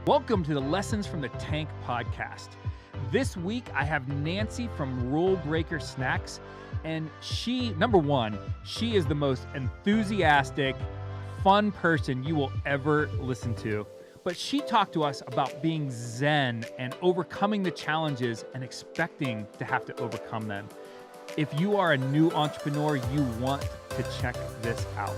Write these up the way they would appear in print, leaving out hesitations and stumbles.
Welcome to the Lessons from the Tank podcast. This week, I have Nancy from Rule Breaker Snacks, and she, number one, she is the most enthusiastic, fun person you will ever listen to. But she talked to us about being zen and overcoming the challenges and expecting to have to overcome them. If you are a new entrepreneur, you want to check this out.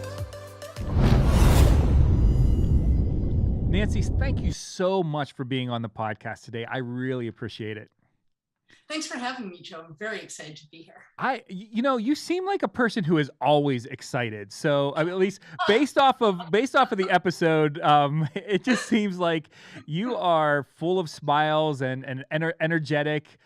Nancy, thank you so much for being on the podcast today. I really appreciate it. Thanks for having me, Joe. I'm very excited to be here. You seem like a person who is always excited. So at least based off of the episode, it just seems like you are full of smiles and energetic.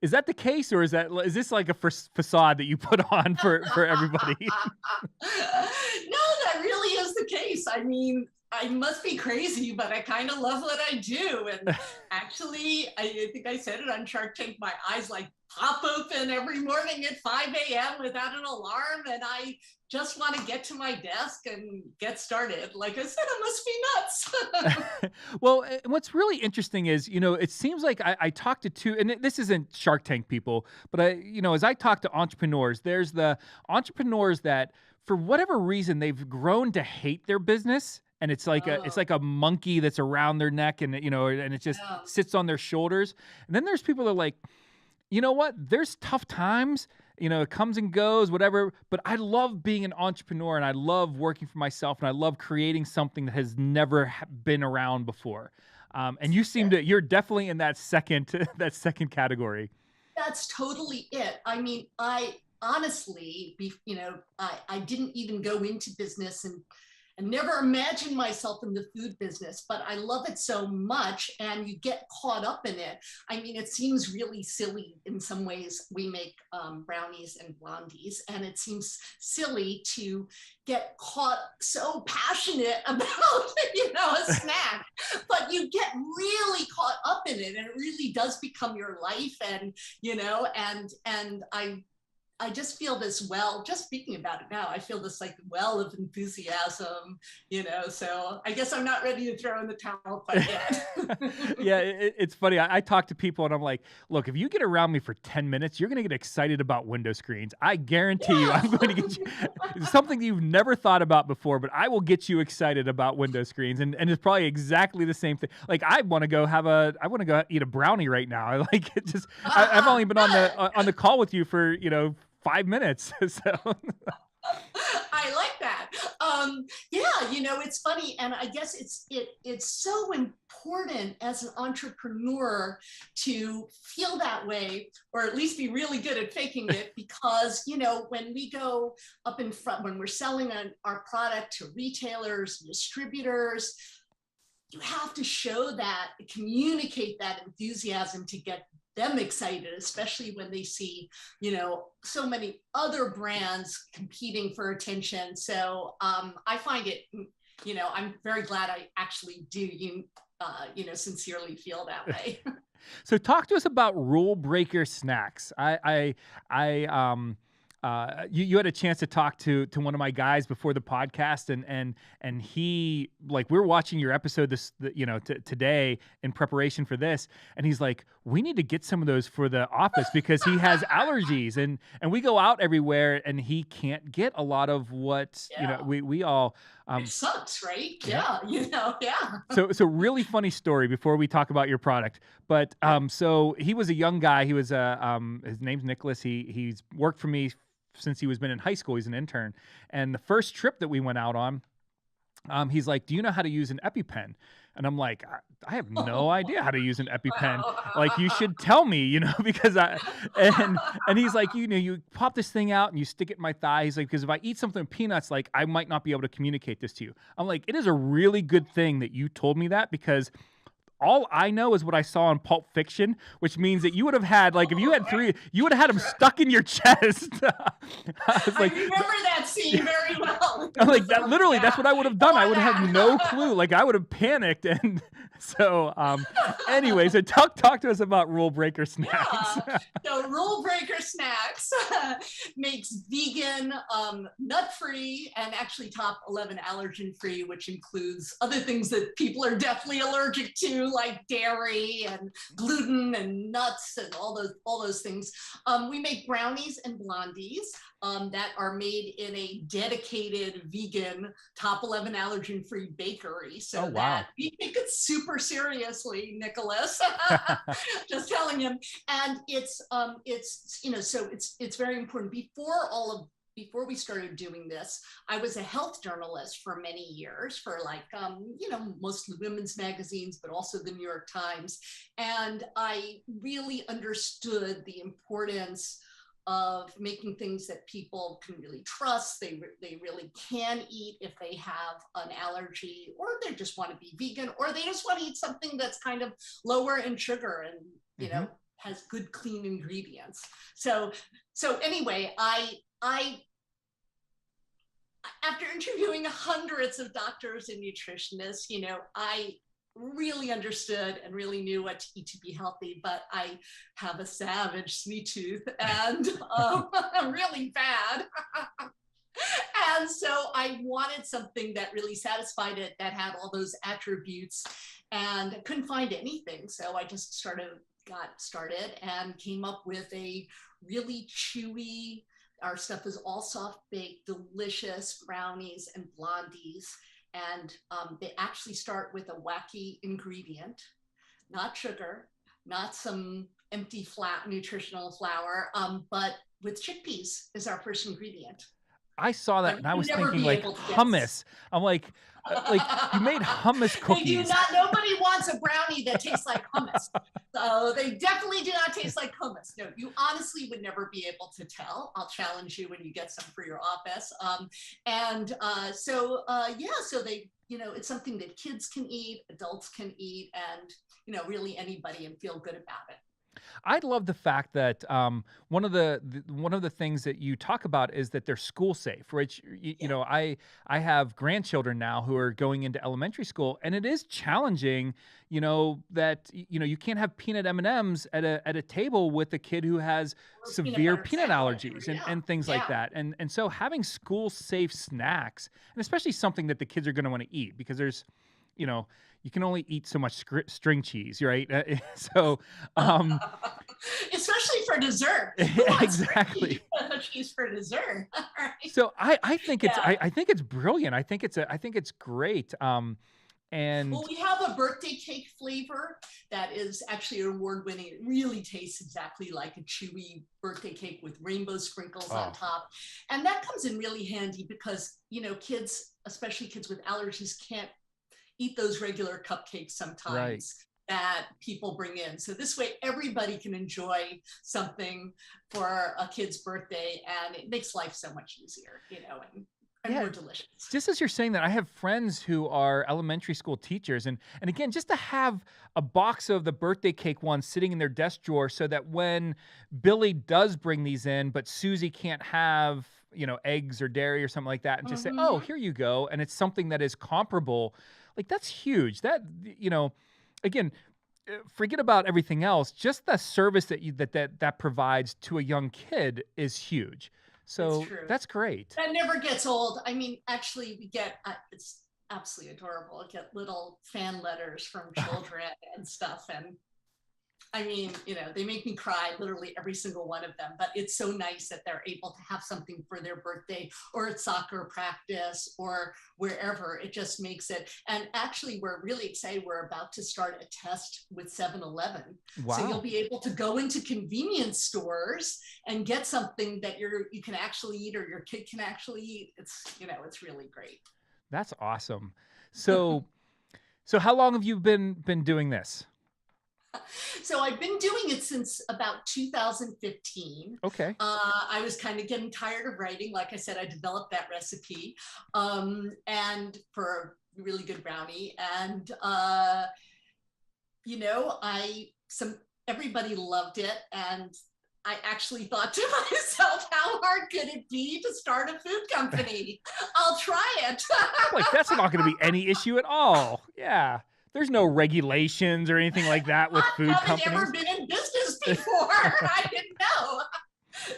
Is that the case, or is this like a facade that you put on for everybody? No, that really is the case. I mean, I must be crazy, but I kind of love what I do. And actually, I think I said it on Shark Tank, my eyes like pop open every morning at 5 a.m. without an alarm. And I just want to get to my desk and get started. Like I said, it must be nuts. Well, what's really interesting is, it seems like I talk to two, and this isn't Shark Tank people, but as I talk to entrepreneurs, there's the entrepreneurs that for whatever reason, they've grown to hate their business. And it's like a monkey that's around their neck, and and it just sits on their shoulders. And then there's people that are like, you know what? There's tough times. It comes and goes, whatever. But I love being an entrepreneur, and I love working for myself, and I love creating something that has never been around before. And you seem to, you're definitely in that second category. That's totally it. I mean, I honestly, I didn't even go into business and never imagined myself in the food business, but I love it so much, and you get caught up in it. I mean, it seems really silly in some ways. We make brownies and blondies, and it seems silly to get caught so passionate about, a snack, but you get really caught up in it, and it really does become your life. And, I just feel this just speaking about it now, I feel this like well of enthusiasm, so I guess I'm not ready to throw in the towel quite yet. Yeah, it's funny. I talk to people and I'm like, look, if you get around me for 10 minutes, you're going to get excited about window screens. I guarantee you I'm going to get you something you've never thought about before, but I will get you excited about window screens. And it's probably exactly the same thing. Like I want to go eat a brownie right now. I like it just, I've only been on the call with you for, 5 minutes. So I like that. It's funny. And I guess it's so important as an entrepreneur to feel that way, or at least be really good at faking it, because, when we go up in front, when we're selling our product to retailers, distributors, you have to show that, communicate that enthusiasm to get them excited, especially when they see, so many other brands competing for attention. So I find it, I'm very glad I actually do, sincerely feel that way. So talk to us about Rule Breaker Snacks. You had a chance to talk to one of my guys before the podcast, and he, like, we were watching your episode today in preparation for this, and he's like, we need to get some of those for the office because he has allergies, and we go out everywhere and he can't get a lot of what we all it sucks, right? Yeah. Yeah. So really funny story before we talk about your product. But so he was a young guy. He was his name's Nicholas. He's worked for me since he was been in high school. He's an intern. And the first trip that we went out on, he's like, do you know how to use an EpiPen? And I'm like, I have no idea how to use an EpiPen. Like, you should tell me, because and he's like, you pop this thing out and you stick it in my thigh. He's like, because if I eat something with peanuts, like, I might not be able to communicate this to you. I'm like, it is a really good thing that you told me that, because all I know is what I saw in Pulp Fiction, which means that you would have had, like, if you had 3, you would have had them stuck in your chest. I remember that scene very well. I'm like that. Literally, that's Yeah. what I would have Go done. I on would have that. no clue. Like I would have panicked. And so, anyway, so talk to us about rule breaker snacks. Yeah. So Rule Breaker Snacks makes vegan, nut-free, and actually top 11 allergen-free, which includes other things that people are definitely allergic to, like dairy and gluten and nuts and all those things. We make brownies and blondies that are made in a dedicated vegan top 11 allergen-free bakery, so Oh, wow. that we take it super seriously, Nicholas. Just telling him. And it's so it's very important. Before we started doing this, I was a health journalist for many years for like mostly women's magazines, but also the New York Times. And I really understood the importance of making things that people can really trust, they really can eat if they have an allergy, or they just want to be vegan, or they just want to eat something that's kind of lower in sugar and has good clean ingredients. So anyway, I after interviewing hundreds of doctors and nutritionists, I really understood and really knew what to eat to be healthy, but I have a savage sweet tooth and I'm really bad. And so I wanted something that really satisfied it, that had all those attributes, and I couldn't find anything. So I just got started and came up with a really chewy, our stuff is all soft baked, delicious brownies and blondies. And they actually start with a wacky ingredient, not sugar, not some empty flat nutritional flour, but with chickpeas is our first ingredient. I saw that And and I you would was never thinking be like able to hummus. I'm like you made hummus They do cookies. not, nobody wants a brownie that tastes like hummus. So they definitely do not taste like hummus. No, you honestly would never be able to tell. I'll challenge you when you get some for your office. So they, it's something that kids can eat, adults can eat, and, really anybody, and feel good about it. I love the fact that one of the things that you talk about is that they're school safe, which I have grandchildren now who are going into elementary school, and it is challenging, that you can't have peanut M&Ms at a table with a kid who has Or peanut severe butter peanut sandwich, or, allergies yeah, and things like yeah. that. And so having school safe snacks, and especially something that the kids are going to want to eat, because there's you can only eat so much string cheese, right? So, Especially for dessert. Who wants exactly. cheese for dessert? Right? So I think it's Yeah. I think it's brilliant. I think it's great. Well, And we have a birthday cake flavor that is actually award winning. It really tastes exactly like a chewy birthday cake with rainbow sprinkles on top. And that comes in really handy because, kids, especially kids with allergies, can't eat those regular cupcakes sometimes. right. That people bring in. So this way, everybody can enjoy something for a kid's birthday, and it makes life so much easier, and Yeah. more delicious. Just as you're saying that, I have friends who are elementary school teachers, and again, just to have a box of the birthday cake ones sitting in their desk drawer, so that when Billy does bring these in, but Susie can't have eggs or dairy or something like that, and just say, "Oh, here you go," and it's something that is comparable. Like that's huge. That again, forget about everything else. Just the service that provides to a young kid is huge. So that's great. That never gets old. I mean, actually, we get it's absolutely adorable. I get little fan letters from children and stuff, and I mean, they make me cry, literally every single one of them, but it's so nice that they're able to have something for their birthday or at soccer practice or wherever. It just makes it. And actually, we're really excited. We're about to start a test with 7-Eleven. Wow. So you'll be able to go into convenience stores and get something that you can actually eat, or your kid can actually eat. It's really great. That's awesome. So how long have you been doing this? So I've been doing it since about 2015. Okay. I was kind of getting tired of writing. Like I said, I developed that recipe and for a really good brownie. And, everybody loved it. And I actually thought to myself, how hard could it be to start a food company? I'll try it. Like, that's not going to be any issue at all. Yeah. There's no regulations or anything like that with Not food having companies. ever been in business before, I didn't know,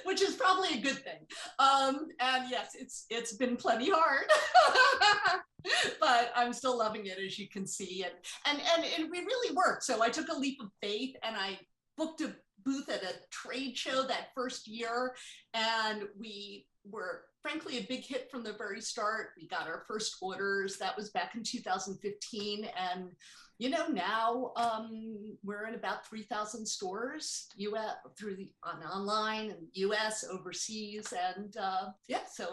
which is probably a good thing. And yes, it's been plenty hard, but I'm still loving it, as you can see. And it really worked. So I took a leap of faith and I booked a booth at a trade show that first year, and we were frankly a big hit from the very start. We got our first orders. That was back in 2015, and now we're in about 3,000 stores, US through online and US, overseas, and so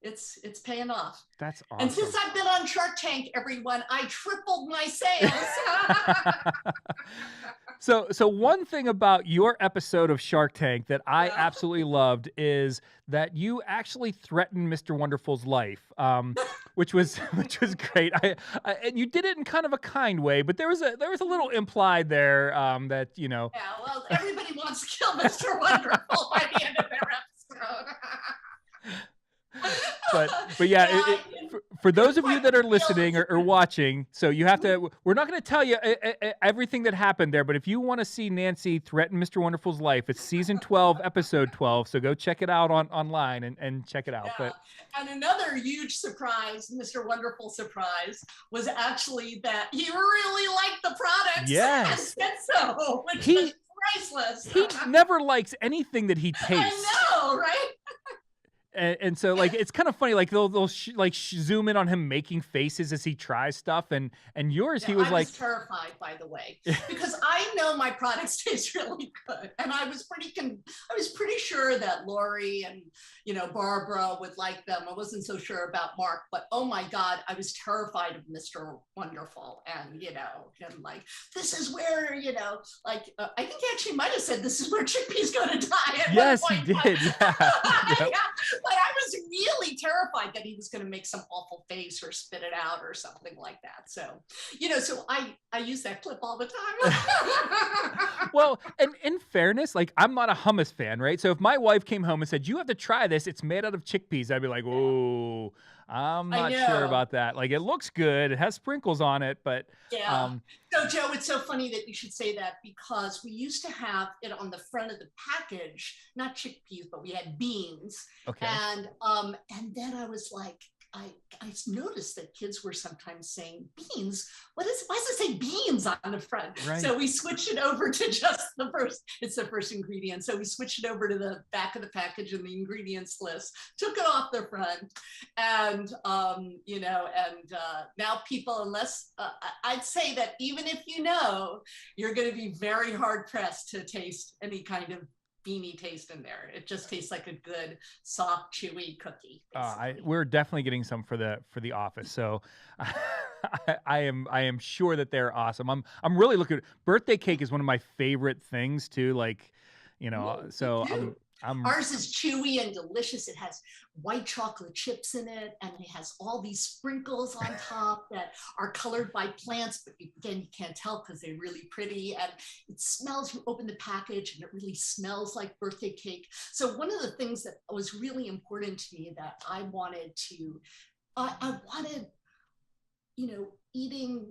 it's paying off. That's awesome. And since I've been on Shark Tank, everyone, I tripled my sales. So one thing about your episode of Shark Tank that I absolutely loved is that you actually threatened Mr. Wonderful's life, which was great. And you did it in kind of a kind way, but there was a little implied there that Yeah, well, everybody wants to kill Mr. Wonderful by the end of their episode. but yeah, for those of you that are listening or watching, so you have to, we're not going to tell you everything that happened there, but if you want to see Nancy threaten Mr. Wonderful's life, it's season 12, episode 12. So go check it out online and check it out. Yeah. But and another huge surprise, Mr. Wonderful surprise, was actually that he really liked the products. Yes. And said so, which was priceless. He never likes anything that he tastes. I know, right? And so, like, it's kind of funny. Like they'll zoom in on him making faces as he tries stuff, and yours, he was I like terrified, by the way, because I know my products taste really good, and I was pretty sure that Lori and Barbara would like them. I wasn't so sure about Mark, but oh my God, I was terrified of Mr. Wonderful, and him like, this is where I think he actually might have said this is where Chickpea's going to die. At yes, one point. he did. Yeah. Yeah. But I was really terrified that he was going to make some awful face or spit it out or something like that. So, so I use that clip all the time. Well, and in fairness, like, I'm not a hummus fan, right? So if my wife came home and said, you have to try this, it's made out of chickpeas, I'd be like, oh, I'm not sure about that. Like, it looks good. It has sprinkles on it, but yeah. So Joe, it's so funny that you should say that, because we used to have it on the front of the package, not chickpeas, but we had beans. Okay. And then I was like, I noticed that kids were sometimes saying beans. Why does it say beans on the front? Right. So we switched it over to just it's the first ingredient. So we switched it over to the back of the package and the ingredients list, took it off the front. And, now people, unless I'd say that even if you're going to be very hard pressed to taste any kind of beanie taste in there. It just tastes like a good, soft, chewy cookie. We're definitely getting some for the office. So I am sure that they're awesome. I'm really looking. Birthday cake is one of my favorite things too. Like, so ours is chewy and delicious. It has white chocolate chips in it, and it has all these sprinkles on top that are colored by plants, but again, you can't tell because they're really pretty. And it smells, you open the package and it really smells like birthday cake. So one of the things that was really important to me that I wanted, eating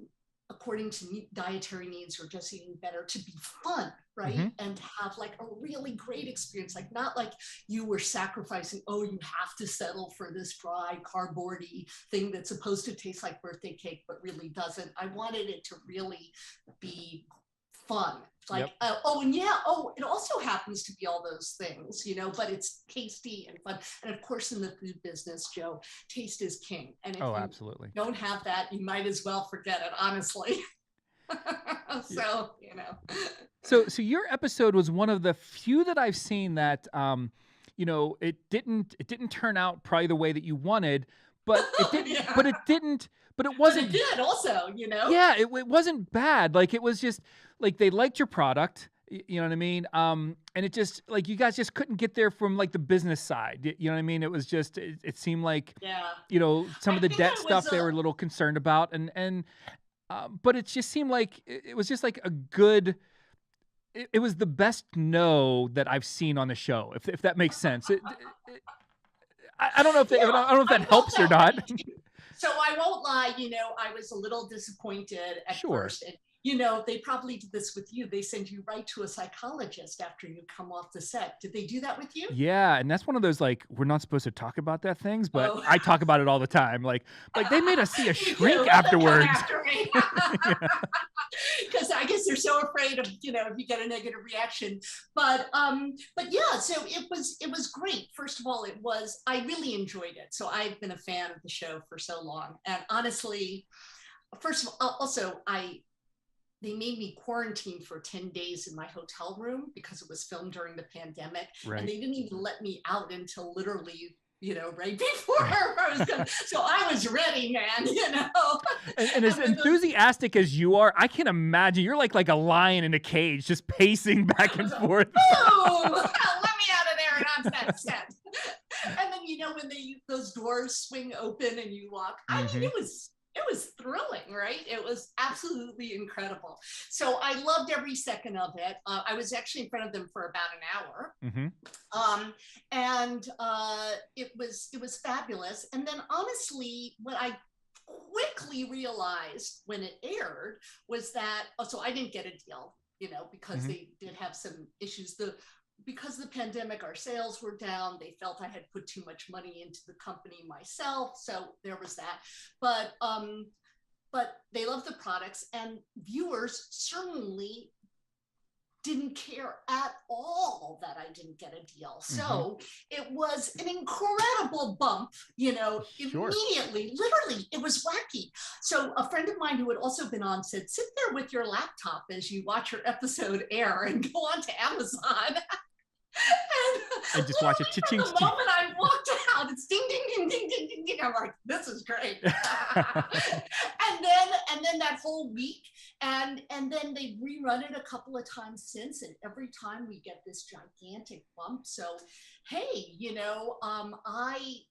according to dietary needs or just eating better to be fun, right? Mm-hmm. And to have like a really great experience, like not like you were sacrificing, you have to settle for this dry cardboardy thing that's supposed to taste like birthday cake, but really doesn't. I wanted it to really be fun. Like, yep. It also happens to be all those things, but it's tasty and fun. And of course, in the food business, Joe, taste is king. And if you absolutely don't have that, you might as well forget it, honestly. So, So your episode was one of the few that I've seen that, it didn't turn out probably the way that you wanted, but it didn't, yeah. but it wasn't. But it did also, Yeah, it wasn't bad. Like, it was just like they liked your product. You know what I mean? And it just, like, you guys just couldn't get there from like the business side. You know what I mean? It was just, it seemed like, some of the debt stuff they were a little concerned about, and but it just seemed like it was just like a good it was the best no that I've seen on the show, if that makes sense. I don't know if Yeah, I don't know if I that felt helps or that not. way too. So I won't lie, I was a little disappointed at Sure. first. And, they probably did this with you. They send you right to a psychologist after you come off the set. Did they do that with you? Yeah, and that's one of those, like, we're not supposed to talk about that things, but Oh, I talk about it all the time. Like they made us see a me too. shrink Come afterwards. after me. Yeah. Because I guess they're so afraid of, if you get a negative reaction. But yeah, so it was great. First of all, I really enjoyed it. So I've been a fan of the show for so long. And honestly, first of all, also they made me quarantine for 10 days in my hotel room because it was filmed during the pandemic. Right. And they didn't even let me out until literally, right before I was going. So I was ready, man, And as enthusiastic as you are, I can imagine you're like a lion in a cage, just pacing back and forth. Oh, let me out of there and onto that set. And then, when those doors swing open and you walk, I mean, it was thrilling, right? It was absolutely incredible. So I loved every second of it. I was actually in front of them for about an hour. And it was fabulous. And then honestly, what I quickly realized when it aired was that, so I didn't get a deal, because they did have some issues. Because of the pandemic, our sales were down. They felt I had put too much money into the company myself. So there was that. But they love the products, and viewers certainly didn't care at all that I didn't get a deal. So it was an incredible bump, Sure. immediately, literally, it was wacky. So a friend of mine who had also been on said, sit there with your laptop as you watch your episode air and go on to Amazon. And just watch it. From the moment I walked out, it's ding, ding, ding, ding, ding, ding, ding. I'm like, this is great. and then that whole week, and then they rerun it a couple of times since, and every time we get this gigantic bump. So, hey,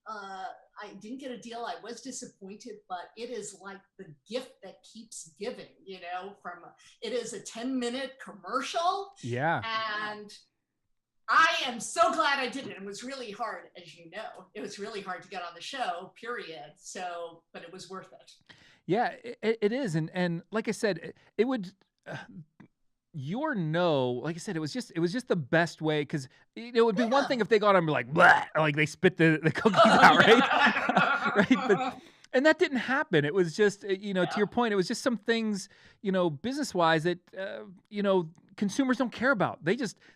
I didn't get a deal. I was disappointed, but it is like the gift that keeps giving. It is a 10-minute commercial. Yeah. And I am so glad I did it. It was really hard, as you know. It was really hard to get on the show, period. So, but it was worth it. Yeah, it is. And like I said, it would, your no, like I said, it was just the best way. Cause it would be one thing if they got on and be like, blah, like they spit the cookies out, right? Right. And that didn't happen. It was just, to your point, it was just some things, business wise that, consumers don't care about. They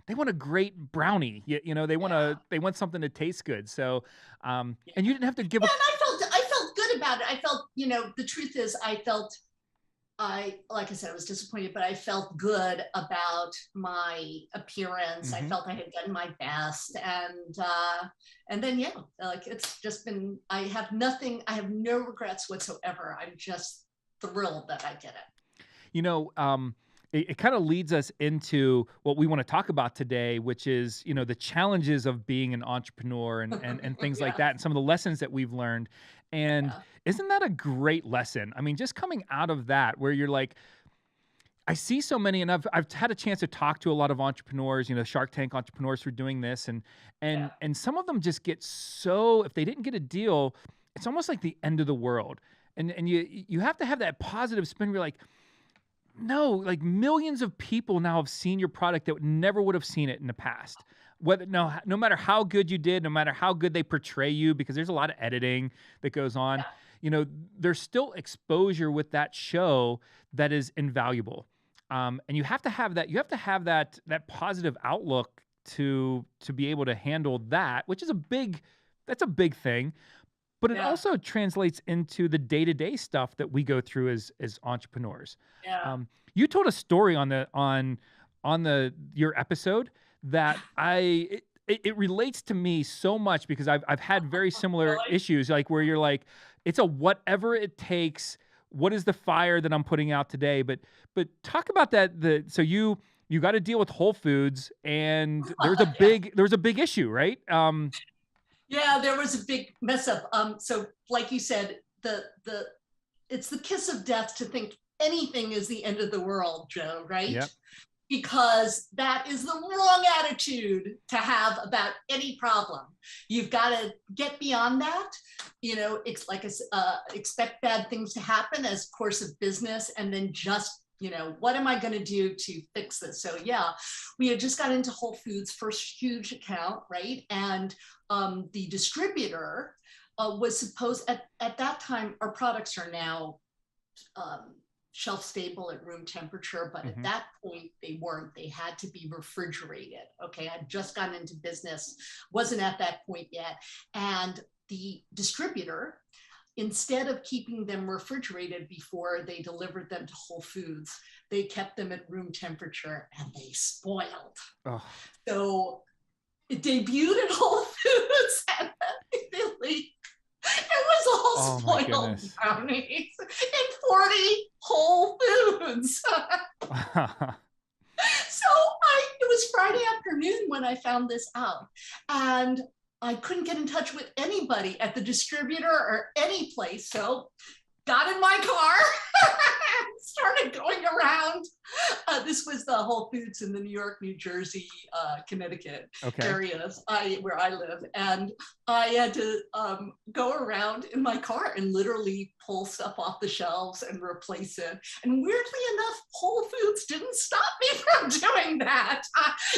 want a great brownie. They want something that tastes good. So, and you didn't have to give up. And I felt good about it. I felt, the truth is like I said, I was disappointed, but I felt good about my appearance. I felt I had done my best. And then, like it's just been, I have no regrets whatsoever. I'm just thrilled that I did it. It kind of leads us into what we want to talk about today, which is, the challenges of being an entrepreneur and things like that, and some of the lessons that we've learned. And isn't that a great lesson? I mean, just coming out of that, where you're like, I see so many, and I've had a chance to talk to a lot of entrepreneurs, Shark Tank entrepreneurs who are doing this, and some of them just get so, if they didn't get a deal, it's almost like the end of the world. And you have to have that positive spin where you're like, no, like millions of people now have seen your product that never would have seen it in the past. No matter how good you did, no matter how good they portray you, because there's a lot of editing that goes on, there's still exposure with that show that is invaluable. And you have to have that. You have to have that positive outlook to be able to handle that, which is that's a big thing. But it also translates into the day-to-day stuff that we go through as entrepreneurs. Yeah. You told a story on your episode that it relates to me so much, because I've had very similar issues, like where you're like, it's a whatever it takes. What is the fire that I'm putting out today? But talk about that. So you got to deal with Whole Foods, and there was a big issue, right? Yeah, there was a big mess up. So like you said, it's the kiss of death to think anything is the end of the world, Joe, right? Yep. because that is the wrong attitude to have about any problem. You've got to get beyond that, you know, expect bad things to happen as course of business, and then just, you know, what am I going to do to fix this? So yeah, we had just got into Whole Foods, first huge account, right? And the distributor was supposed, at that time, our products are now shelf stable at room temperature, but at that point they weren't. They had to be refrigerated. Okay, I'd just gotten into business, wasn't at that point yet. And the distributor, instead of keeping them refrigerated before they delivered them to Whole Foods, they kept them at room temperature and they spoiled. Oh. So it debuted at Whole Foods and immediately it was all spoiled brownies in 40 Whole Foods. So it was Friday afternoon when I found this out, and I couldn't get in touch with anybody at the distributor or any place. So got in my car, started going around. This was the Whole Foods in the New York, New Jersey, Connecticut areas where I live. And I had to go around in my car and literally pull stuff off the shelves and replace it. And weirdly enough, Whole Foods didn't stop me from doing that.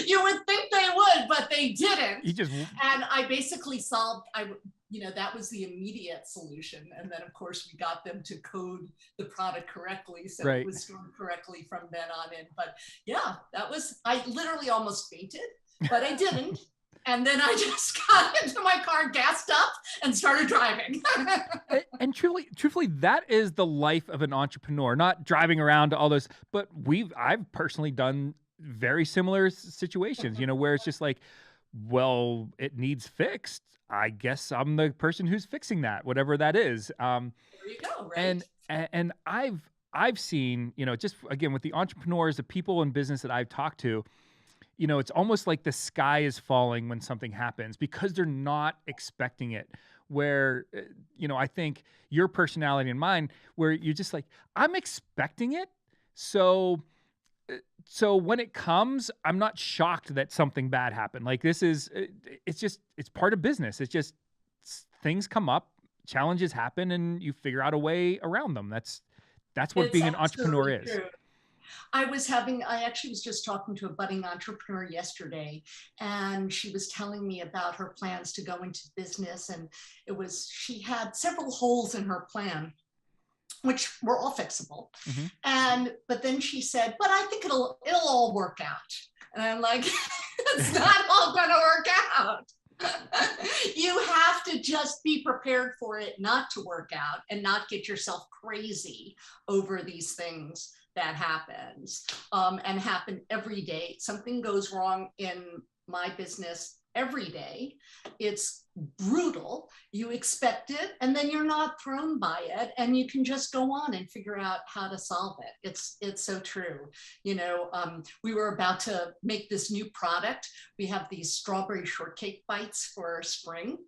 You would think they would, but they didn't. And I basically solved, you know, that was the immediate solution. And then of course we got them to code the product correctly. So it was stored correctly from then on in. But yeah, I literally almost fainted, but I didn't. And then I just got into my car, gassed up, and started driving. And truthfully, that is the life of an entrepreneur, not driving around to all those, but I've personally done very similar situations, you know, where it's just like, well, it needs fixed. I guess I'm the person who's fixing that, whatever that is. There you go, right? And I've seen, you know, just again with the entrepreneurs, the people in business that I've talked to, you know, it's almost like the sky is falling when something happens because they're not expecting it. Where, you know, I think your personality and mine, where you're just like, I'm expecting it, so when it comes, I'm not shocked that something bad happened. Like it's part of business. It's just things come up, challenges happen, and you figure out a way around them. That's what being an entrepreneur is. True. I actually was just talking to a budding entrepreneur yesterday, and she was telling me about her plans to go into business. And she had several holes in her plan, which were all fixable. But then she said, but I think it'll all work out. And I'm like, it's not all gonna work out. You have to just be prepared for it not to work out and not get yourself crazy over these things that happens and happen every day. Something goes wrong in my business every day. It's brutal. You expect it, and then you're not thrown by it, and you can just go on and figure out how to solve it. It's so true. You know, we were about to make this new product. We have these strawberry shortcake bites for spring,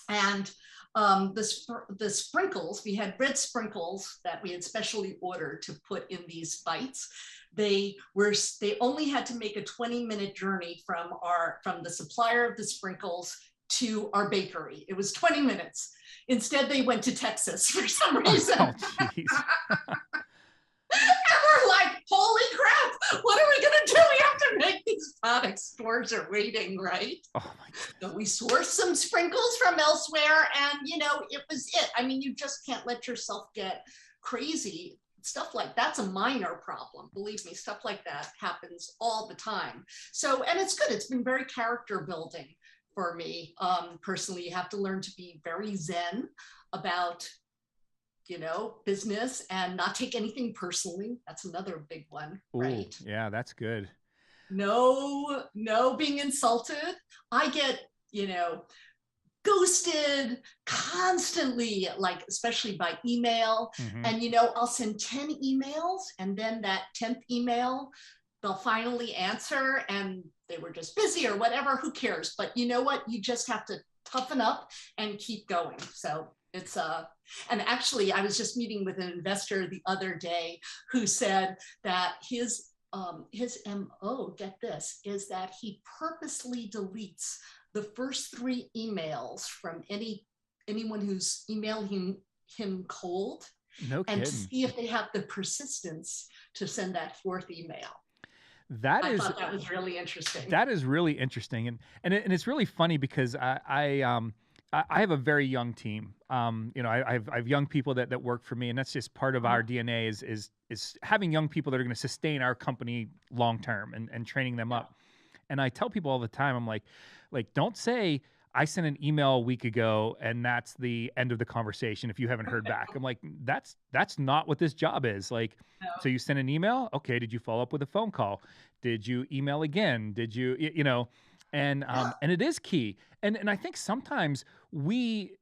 and the sprinkles, we had red sprinkles that we had specially ordered to put in these bites. They only had to make a 20-minute journey from the supplier of the sprinkles to our bakery. It was 20 minutes. Instead, they went to Texas for some reason. Oh, and we're like, holy crap, what are we gonna do? We have to make these products. Stores are waiting, right? Oh my God. So we sourced some sprinkles from elsewhere, and you know, it was it. I mean, you just can't let yourself get crazy. Stuff like that's a minor problem. Believe me, stuff like that happens all the time. So, and it's good. It's been very character building for me. Personally, you have to learn to be very zen about, you know, business and not take anything personally. That's another big one, right? Yeah, that's good. No being insulted. I get, you know, ghosted constantly, like especially by email. And you know, I'll send 10 emails, and then that 10th email, they'll finally answer, and they were just busy or whatever, who cares? But you know what? You just have to toughen up and keep going. So it's and actually I was just meeting with an investor the other day who said that his his MO, get this, is that he purposely deletes the first 3 emails from anyone who's emailed him cold, No and to kidding. see if they have the persistence to send that 4th email. That I is thought that was really interesting. that is really interesting, and it's really funny because I have a very young team. You know, I have young people that work for me, and that's just part of our DNA is having young people that are going to sustain our company long term and training them Yeah. up. And I tell people all the time, I'm like don't say I sent an email a week ago and that's the end of the conversation if you haven't heard back. I'm like, that's not what this job is. Like, so you sent an email? Okay, did you follow up with a phone call? Did you email again? Did you you know? And it is key. And I think sometimes we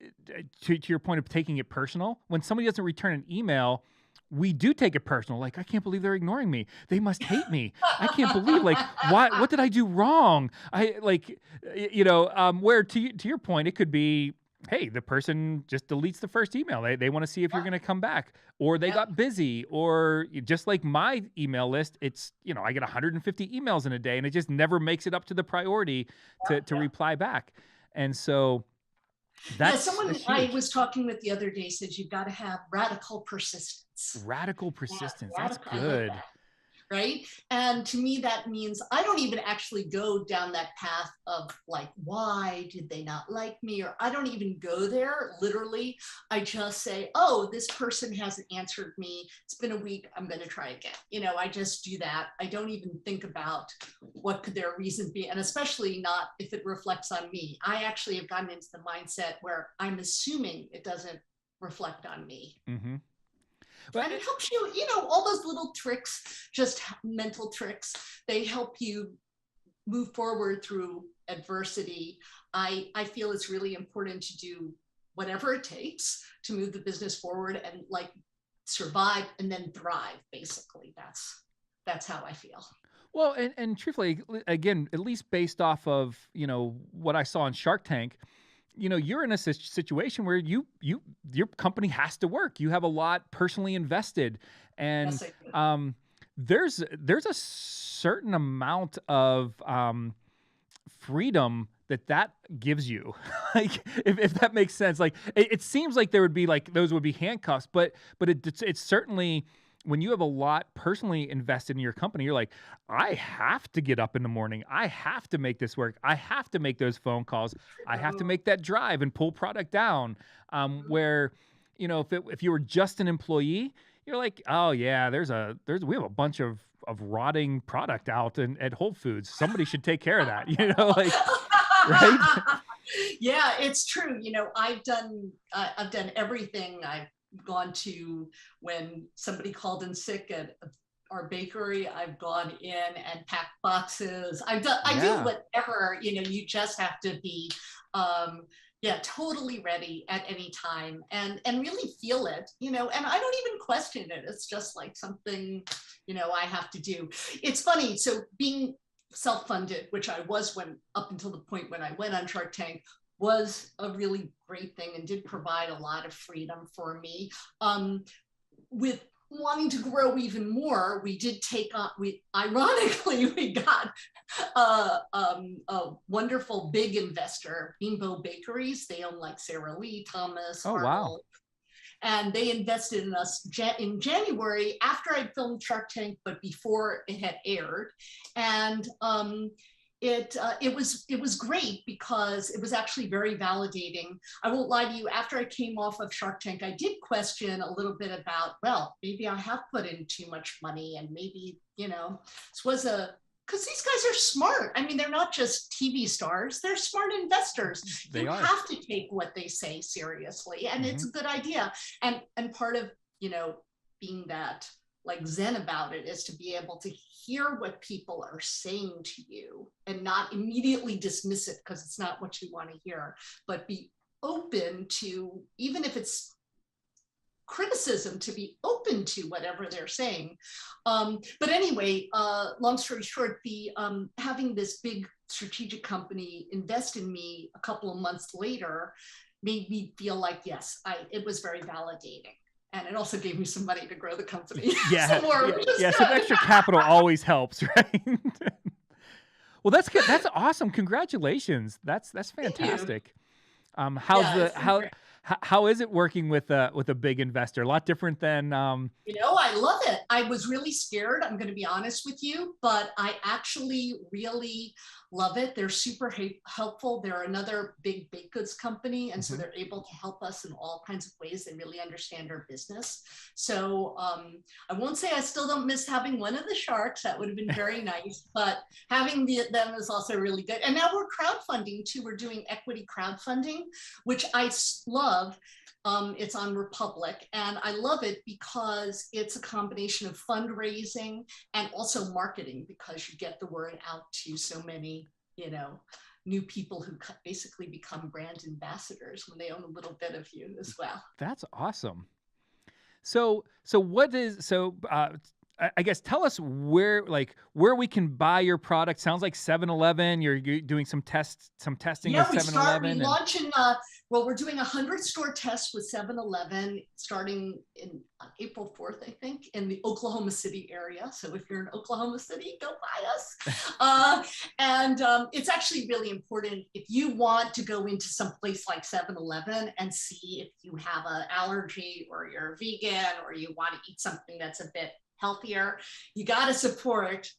to your point of taking it personal, when somebody doesn't return an email, we do take it personal. Like, I can't believe they're ignoring me. They must hate me. I can't believe, like, what did I do wrong? I like, where to your point, it could be, hey, the person just deletes the first email. They want to see if you're going to come back, or they Yep. got busy, or just like my email list, it's, I get 150 emails in a day and it just never makes it up to the priority to reply back. And so Yeah, that's someone I huge. was talking with the other day said you've got to have radical persistence. Radical Yeah, persistence. That's radical. I like good. that. Right? And to me, that means I don't even actually go down that path of like, why did they not like me? Or I don't even go there literally. I just say, oh, this person hasn't answered me. It's been a week. I'm going to try again. I just do that. I don't even think about what could their reason be. And especially not if it reflects on me. I actually have gotten into the mindset where I'm assuming it doesn't reflect on me. Mm-hmm. Well, And it helps you, all those little tricks, just mental tricks, they help you move forward through adversity. I feel it's really important to do whatever it takes to move the business forward and like survive and then thrive. Basically, that's how I feel. well, and truthfully, again, at least based off of what I saw on Shark Tank, you're in a situation where your company has to work. You have a lot personally invested, and Yes, I do. there's a certain amount of freedom that gives you. Like, if that makes sense. Like, it seems like there would be, like, those would be handcuffs, but it's certainly, when you have a lot personally invested in your company, you're like, I have to get up in the morning. I have to make this work. I have to make those phone calls. I have to make that drive and pull product down. Where, if you were just an employee, you're like, oh yeah, we have a bunch of rotting product out at Whole Foods. Somebody should take care of that. Like, right? Yeah, it's true. I've done everything. I've gone to when somebody called in sick at our bakery. I've gone in and packed boxes. I do Yeah. whatever. You just have to be yeah, totally ready at any time and really feel it, and I don't even question it. It's just like something, I have to do. It's funny. So being self-funded, which I was when up until the point when I went on Shark Tank, was a really great thing and did provide a lot of freedom for me. With wanting to grow even more, we did take on, ironically, we got a wonderful big investor, Bimbo Bakeries. They own like Sara Lee, Thomas, Oh wow. Arnold, and they invested in us in January after I'd filmed Shark Tank, but before it had aired. And it was great because it was actually very validating. I won't lie to you, after I came off of Shark Tank, I did question a little bit about, well, maybe I have put in too much money, and maybe, this was because these guys are smart. I mean, they're not just TV stars, they're smart investors. They You are. have to take what they say seriously, and Hmm. it's a good idea. And part of, being that like zen about it is to be able to hear what people are saying to you and not immediately dismiss it because it's not what you want to hear, but be open to, even if it's criticism, to be open to whatever they're saying. But anyway, long story short, the having this big strategic company invest in me a couple of months later made me feel like, yes, it was very validating. And it also gave me some money to grow the company. Yeah, Some more, yeah, which is yeah. Some good. extra capital always helps, right? Well, that's good. That's awesome. Congratulations. That's Thank you. fantastic. How's Yeah, the it's been great. how is it working with a big investor? A lot different than I love it. I was really scared, I'm going to be honest with you, but I actually really love it. They're super helpful. They're another big baked goods company. And so Mhm. they're able to help us in all kinds of ways. They really understand our business. So I won't say I still don't miss having one of the sharks. That would have been very nice, but having them is also really good. And now we're crowdfunding too. We're doing equity crowdfunding, which I love. It's on Republic, and I love it because it's a combination of fundraising and also marketing, because you get the word out to so many, new people who basically become brand ambassadors when they own a little bit of you as well. That's awesome. So what is I guess tell us where we can buy your product. Sounds like 7-Eleven. You're doing some testing with Yeah, we 7-Eleven and launch in, we're doing 100 store tests with 7-Eleven starting in April 4th, I think, in the Oklahoma City area. So if you're in Oklahoma City, go buy us. And it's actually really important if you want to go into some place like 7-Eleven and see if you have an allergy or you're vegan or you want to eat something that's a bit healthier, you got to support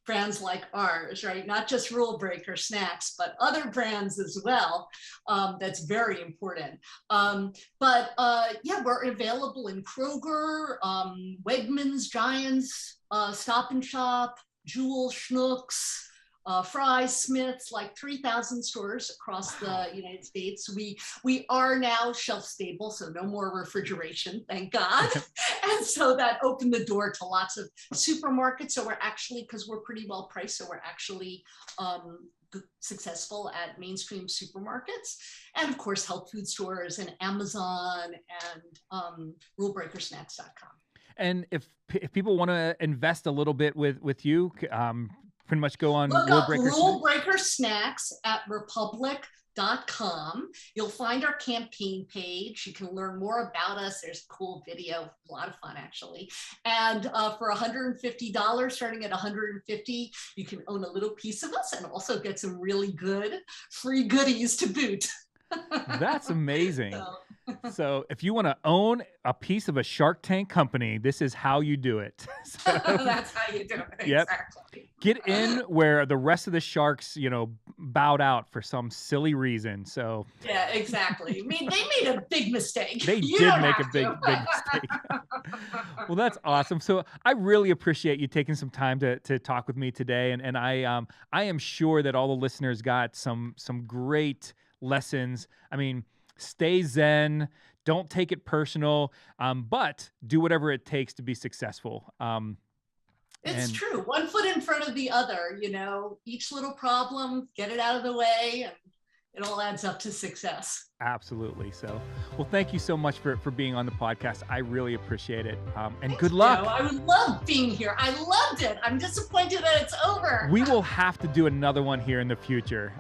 brands like ours, right? Not just Rule Breaker snacks, but other brands as well. That's very important. Yeah, we're available in Kroger, Wegmans, Giants, Stop and Shop, Jewel, Schnucks, Fry's, Smith's, like 3,000 stores across the United States. We are now shelf stable, so no more refrigeration, thank God. And so that opened the door to lots of supermarkets. So we're actually, because we're pretty well priced, so we're actually successful at mainstream supermarkets, and of course health food stores and Amazon and rulebreakersnacks.com. and if people want to invest a little bit with you, pretty much go on Look Rule up Breaker Rule Breaker Snacks at republic.com. You'll find our campaign page. You can learn more about us. There's a cool video, a lot of fun actually. And for $150, starting at $150, you can own a little piece of us and also get some really good free goodies to boot. That's amazing. So if you want to own a piece of a Shark Tank company, this is how you do it. That's how you do it. Yep. Exactly. Get in where the rest of the sharks, bowed out for some silly reason. So yeah, exactly. I mean, they made a big mistake. They did make a big mistake. Well, that's awesome. So I really appreciate you taking some time to talk with me today, and I am sure that all the listeners got some great lessons. I mean, stay zen, don't take it personal, but do whatever it takes to be successful. It's true. One foot in front of the other, each little problem, get it out of the way, and it all adds up to success. Absolutely. So, well, thank you so much for being on the podcast. I really appreciate it. And good luck. I would love being here. I loved it. I'm disappointed that it's over. We will have to do another one here in the future.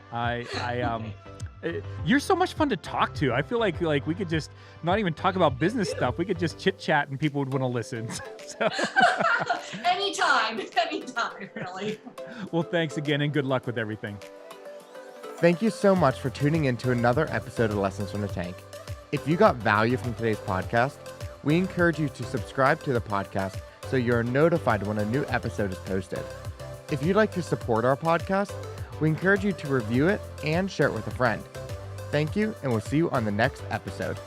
You're so much fun to talk to. I feel like we could just not even talk about business stuff. We could just chit chat and people would want to listen. So. Anytime, really. Well, thanks again and good luck with everything. Thank you so much for tuning in to another episode of Lessons from the Tank. If you got value from today's podcast, we encourage you to subscribe to the podcast so you're notified when a new episode is posted. If you'd like to support our podcast, we encourage you to review it and share it with a friend. Thank you, and we'll see you on the next episode.